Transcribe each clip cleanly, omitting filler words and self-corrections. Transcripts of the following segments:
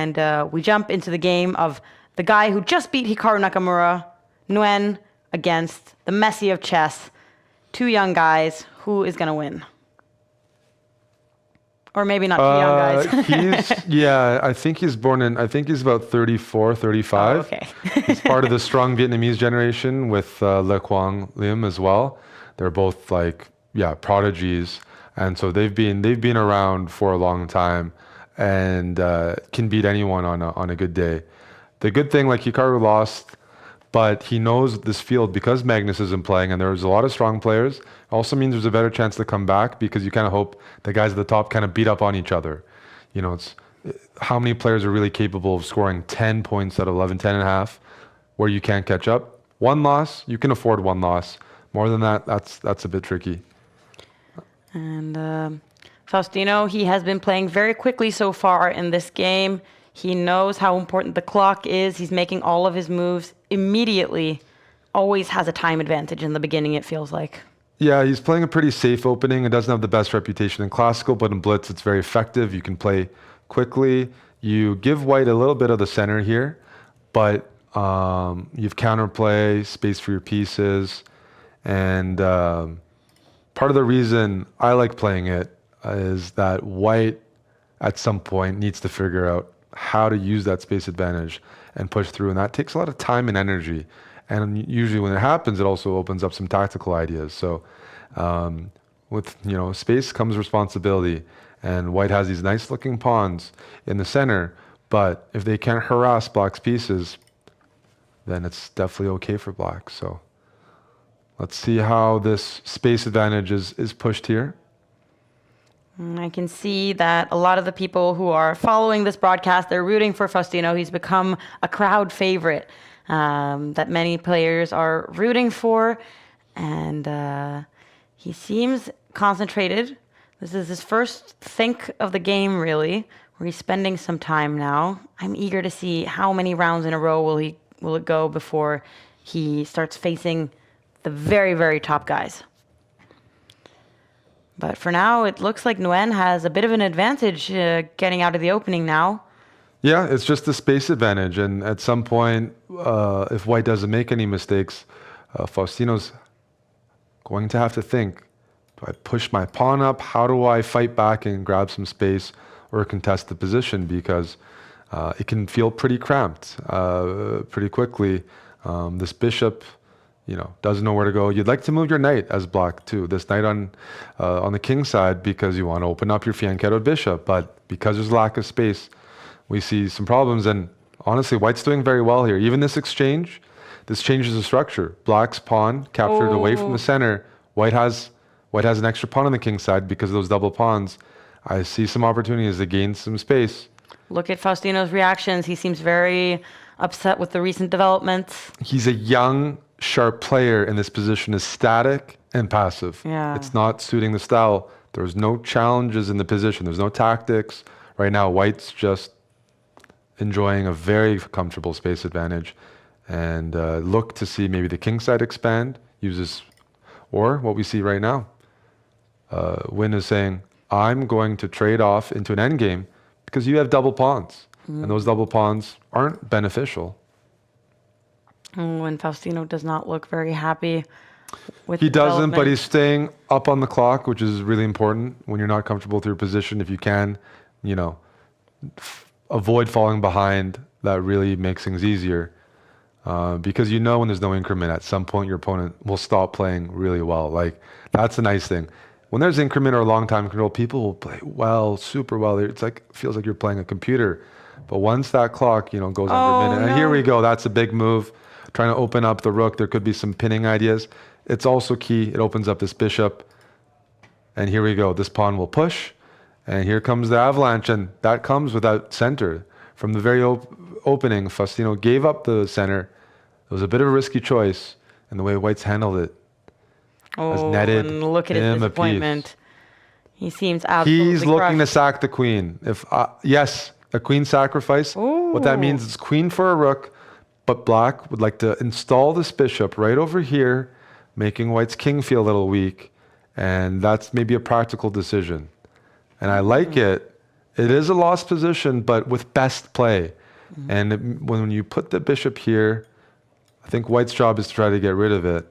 And we jump into the game of the guy who just beat Hikaru Nakamura, Nguyen, against the Messi of chess. Two young guys. Who is going to win? Or maybe not two young guys. I think he's about 34, 35. Oh, okay. He's part of the strong Vietnamese generation with Le Quang Lim as well. They're both prodigies. And so they've been around for a long time and can beat anyone on a good day. The good thing, like Hikaru lost, but he knows this field because Magnus isn't playing and there's a lot of strong players. Also means there's a better chance to come back because you kind of hope the guys at the top kind of beat up on each other. You know, it's how many players are really capable of scoring 10 points out of 11, 10 and a half where you can't catch up. One loss, you can afford one loss. More than that, that's a bit tricky. And Faustino, he has been playing very quickly so far in this game. He knows how important the clock is. He's making all of his moves immediately. Always has a time advantage in the beginning, it feels like. Yeah, he's playing a pretty safe opening. It doesn't have the best reputation in classical, but in blitz it's very effective. You can play quickly. You give white a little bit of the center here, but you've counterplay, space for your pieces. And part of the reason I like playing it is that white at some point needs to figure out how to use that space advantage and push through. And that takes a lot of time and energy. And usually when it happens, it also opens up some tactical ideas. So with space comes responsibility. And white has these nice looking pawns in the center. But if they can't harass black's pieces, then it's definitely okay for black. So let's see how this space advantage is pushed here. I can see that a lot of the people who are following this broadcast, they're rooting for Faustino. He's become a crowd favorite that many players are rooting for. And he seems concentrated. This is his first think of the game, really, where he's spending some time now. I'm eager to see how many rounds in a row will it go before he starts facing the very, very top guys. But for now, it looks like Nguyen has a bit of an advantage getting out of the opening now. Yeah, it's just the space advantage. And at some point, if white doesn't make any mistakes, Faustino's going to have to think, do I push my pawn up? How do I fight back and grab some space or contest the position? Because it can feel pretty cramped pretty quickly. This bishop doesn't know where to go. You'd like to move your knight as black too. This knight on the king side because you want to open up your fianchettoed bishop. But because there's lack of space, we see some problems. And honestly, white's doing very well here. Even this exchange, this changes the structure. Black's pawn captured away from the center. White has an extra pawn on the king side because of those double pawns. I see some opportunities to gain some space. Look at Faustino's reactions. He seems very upset with the recent developments. He's a young, sharp player, and this position is static and passive. Yeah. It's not suiting the style. There's no challenges in the position. There's no tactics. Right now, white's just enjoying a very comfortable space advantage and look to see maybe the king side expand, or what we see right now. Nguyen is saying, I'm going to trade off into an endgame because you have double pawns, and those double pawns aren't beneficial. When Faustino does not look very happy with He doesn't, but he's staying up on the clock, which is really important when you're not comfortable with your position. If you can, avoid falling behind, that really makes things easier. Because when there's no increment, at some point your opponent will stop playing really well. Like, that's a nice thing. When there's increment or long time control, people will play well, super well. Feels like you're playing a computer. But once that clock, goes under a minute, and here we go, that's a big move. Trying to open up the rook. There could be some pinning ideas. It's also key. It opens up this bishop. And here we go. This pawn will push. And here comes the avalanche. And that comes without center. From the very opening, Faustino gave up the center. It was a bit of a risky choice. And the way white's handled it has netted and look at his disappointment. He seems absolutely He's looking crushed. to sack the queen. Yes, a queen sacrifice. What that means is queen for a rook. But black would like to install this bishop right over here, making white's king feel a little weak. And that's maybe a practical decision. And I like it It is a lost position, but with best play. And when you put the bishop here, I think white's job is to try to get rid of it,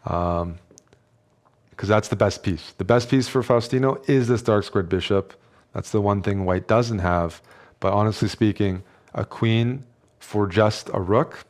because that's the best piece. The best piece for Faustino is this dark squared bishop. That's the one thing white doesn't have. But honestly speaking, a queen for just a rook,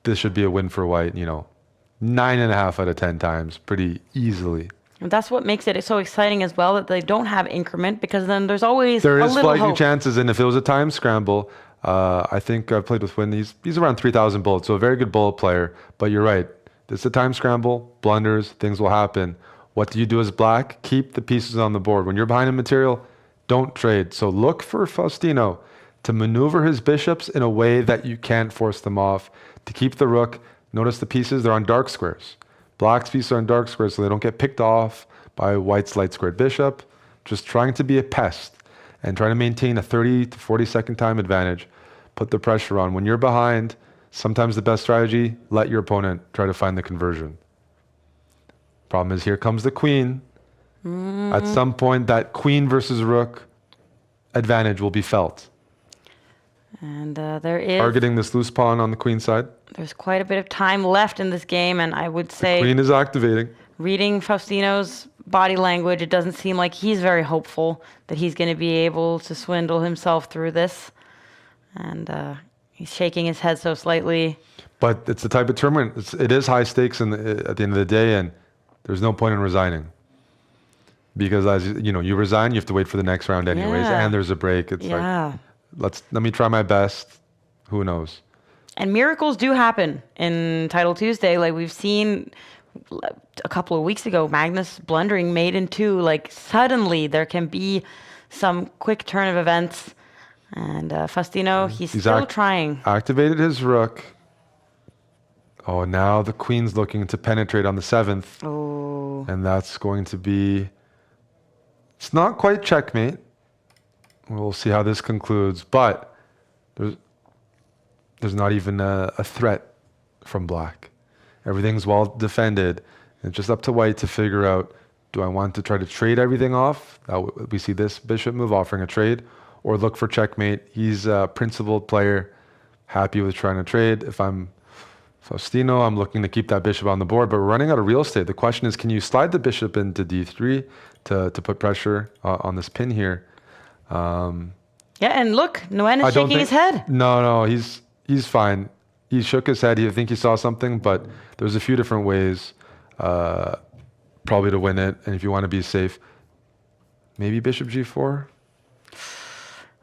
this should be a win for white, 9.5 out of 10 times, pretty easily. And that's what makes it so exciting as well, that they don't have increment, because then there's always There a is little flighty hope. chances, and if it was a time scramble, I think I've played with Nguyen. He's around 3,000 bullets, so a very good bullet player. But you're right. It's a time scramble, blunders, things will happen. What do you do as black? Keep the pieces on the board. When you're behind in material, don't trade. So look for Faustino to maneuver his bishops in a way that you can't force them off. To keep the rook, notice the pieces, they're on dark squares. Black's pieces are on dark squares, so they don't get picked off by white's light squared bishop. Just trying to be a pest and trying to maintain a 30 to 40 second time advantage. Put the pressure on. When you're behind, sometimes the best strategy, let your opponent try to find the conversion. Problem is, here comes the queen. At some point, that queen versus rook advantage will be felt. And there is Targeting this loose pawn on the queen side. there's quite a bit of time left in this game, and I would say, Queen is activating. reading Faustino's body language, it doesn't seem like he's very hopeful that he's going to be able to swindle himself through this. And he's shaking his head so slightly. But it's the type of tournament, it is high stakes at the end of the day, and there's no point in resigning. Because as you resign, you have to wait for the next round anyways, Yeah. and there's a break. It's Yeah. like, let me try my best. Who knows? And miracles do happen in Title Tuesday. Like we've seen a couple of weeks ago, Magnus blundering mate in two. Like suddenly there can be some quick turn of events. And Faustino, he's still trying. Activated his rook. Oh, now the queen's looking to penetrate on the 7th. Oh. And that's going to be... It's not quite checkmate. We'll see how this concludes. But there's not even a threat from black. Everything's well defended. It's just up to white to figure out, do I want to try to trade everything off? We see this bishop move offering a trade, or look for checkmate. He's a principled player, happy with trying to trade. If I'm Faustino, I'm looking to keep that bishop on the board, but we're running out of real estate. The question is, can you slide the bishop into d3 to put pressure on this pin here? Yeah, and look, Nguyen is shaking his head. No, he's fine. He shook his head. I think he saw something, but there's a few different ways probably to win it. And if you want to be safe, maybe bishop g4.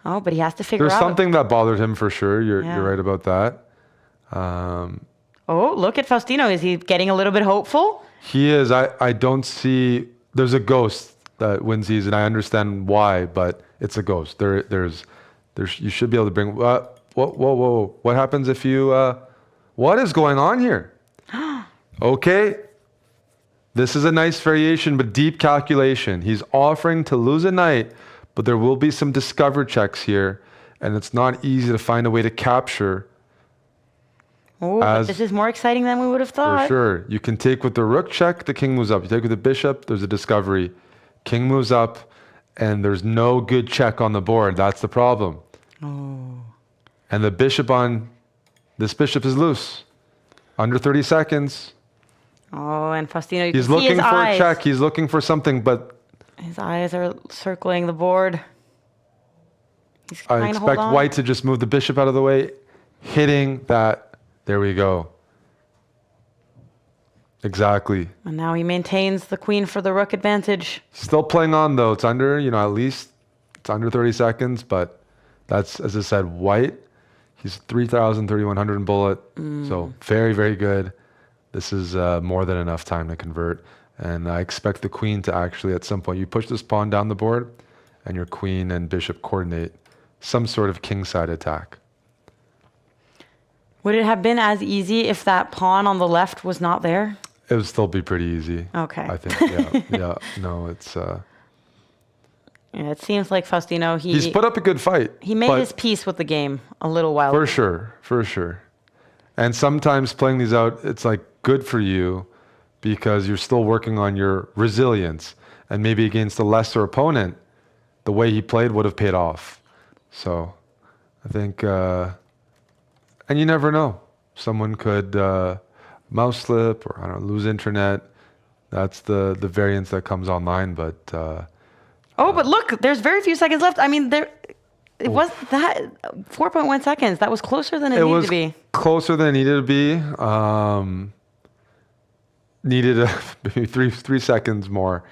Oh, but he has to figure There's out. something that bothered him for sure. You're Yeah. right about that. Oh, look at Faustino. Is he getting a little bit hopeful? He is. I don't see. There's a ghost that wins these, and I understand why, but it's a ghost. There's. You should be able to bring. Whoa! What happens if you? What is going on here? Okay. This is a nice variation, but deep calculation. He's offering to lose a knight, but there will be some discover checks here, and it's not easy to find a way to capture. Oh, but this is more exciting than we would have thought. For sure. You can take with the rook check, the king moves up. You take with the bishop, there's a discovery. King moves up, and there's no good check on the board. That's the problem. Oh. And the bishop this bishop is loose. Under 30 seconds. Oh, and Faustino, you He's can see looking his for eyes. a check. He's looking for something, but His eyes are circling the board. He's I trying to hold expect on. white to just move the bishop out of the way, hitting that. There we go. Exactly. And now he maintains the queen for the rook advantage. Still playing on though. It's under, at least it's under 30 seconds, but that's, as I said, white. He's 3,000, 3,100 in bullet. So very, very good. This is more than enough time to convert. And I expect the queen to actually, at some point, you push this pawn down the board and your queen and bishop coordinate some sort of kingside attack. Would it have been as easy if that pawn on the left was not there? It would still be pretty easy. Okay. I think, yeah. No, it's... Yeah, it seems like Faustino, he's put up a good fight. he made his peace with the game a little while For ago. sure. And sometimes playing these out, it's like good for you because you're still working on your resilience. And maybe against a lesser opponent, the way he played would have paid off. So I think, and you never know. Someone could mouse slip or I don't know, lose internet. That's the variance that comes online. But but look, there's very few seconds left. I mean, it wasn't that 4.1 seconds. That was closer than it needed to be. Closer than it needed to be. Needed maybe 3 seconds more.